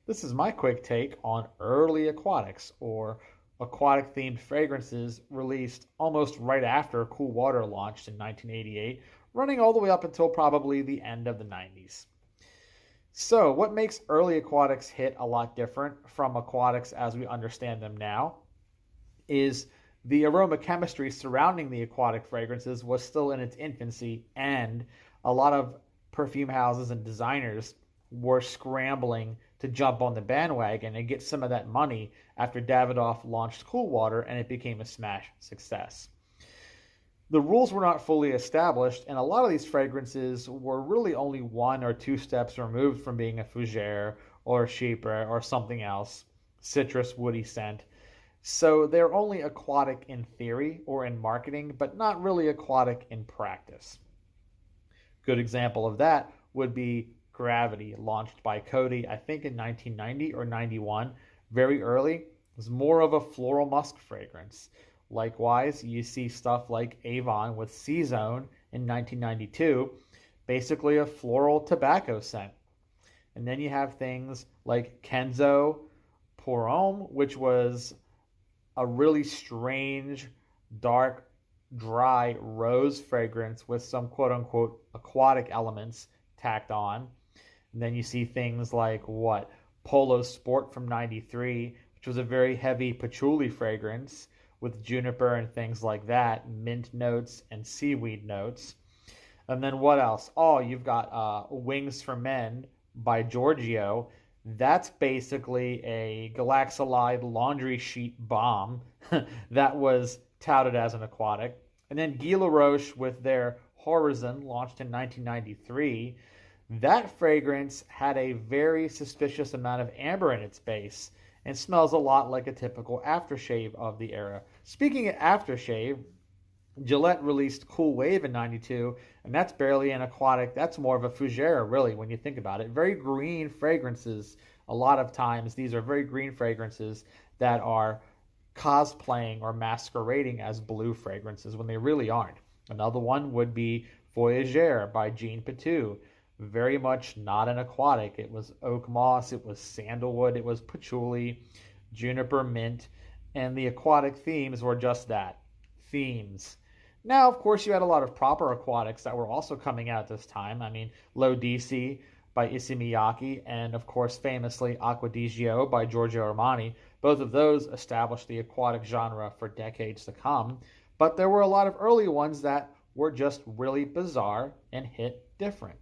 This is my quick take on early aquatics, or aquatic themed fragrances released almost right after Cool Water launched in 1988, running all the way up until probably the end of the 90s. So, what makes early aquatics hit a lot different from aquatics as we understand them now is the aroma chemistry surrounding the aquatic fragrances was still in its infancy, and a lot of perfume houses and designers were scrambling to jump on the bandwagon and get some of that money after Davidoff launched Cool Water and it became a smash success. The rules were not fully established, and a lot of these fragrances were really only one or two steps removed from being a fougere or a chypre or something else, citrus woody scent. So they're only aquatic in theory or in marketing, but not really aquatic in practice. Good example of that would be Gravity, launched by Coty, I think in 1990 or 91, very early. It was more of a floral musk fragrance. Likewise, you see stuff like Avon with C-Zone in 1992, basically a floral tobacco scent. And then you have things like Kenzo Pour Homme, which was a really strange, dark, dry rose fragrance with some quote unquote aquatic elements tacked on. And then you see things like what? Polo Sport from 93, which was a very heavy patchouli fragrance with juniper and things like that, mint notes and seaweed notes. And then what else? Oh, you've got Wings for Men by Giorgio. That's basically a galaxolide laundry sheet bomb that was touted as an aquatic. And then Guy Laroche with their Horizon, launched in 1993. That fragrance had a very suspicious amount of amber in its base and smells a lot like a typical aftershave of the era. Speaking of aftershave, Gillette released Cool Wave in 92, and that's barely an aquatic. That's more of a fougere, really, when you think about it. Very green fragrances. A lot of times, these are very green fragrances that are cosplaying or masquerading as blue fragrances when they really aren't. Another one would be Voyageur by Jean Patou. Very much not an aquatic. It was oak moss, it was sandalwood, it was patchouli, juniper mint, and the aquatic themes were just that, themes. Now, of course, you had a lot of proper aquatics that were also coming out at this time. I mean, L'Odyssey by Issey Miyake, and of course, famously Acquadigio by Giorgio Armani. Both of those established the aquatic genre for decades to come. But there were a lot of early ones that were just really bizarre and hit different.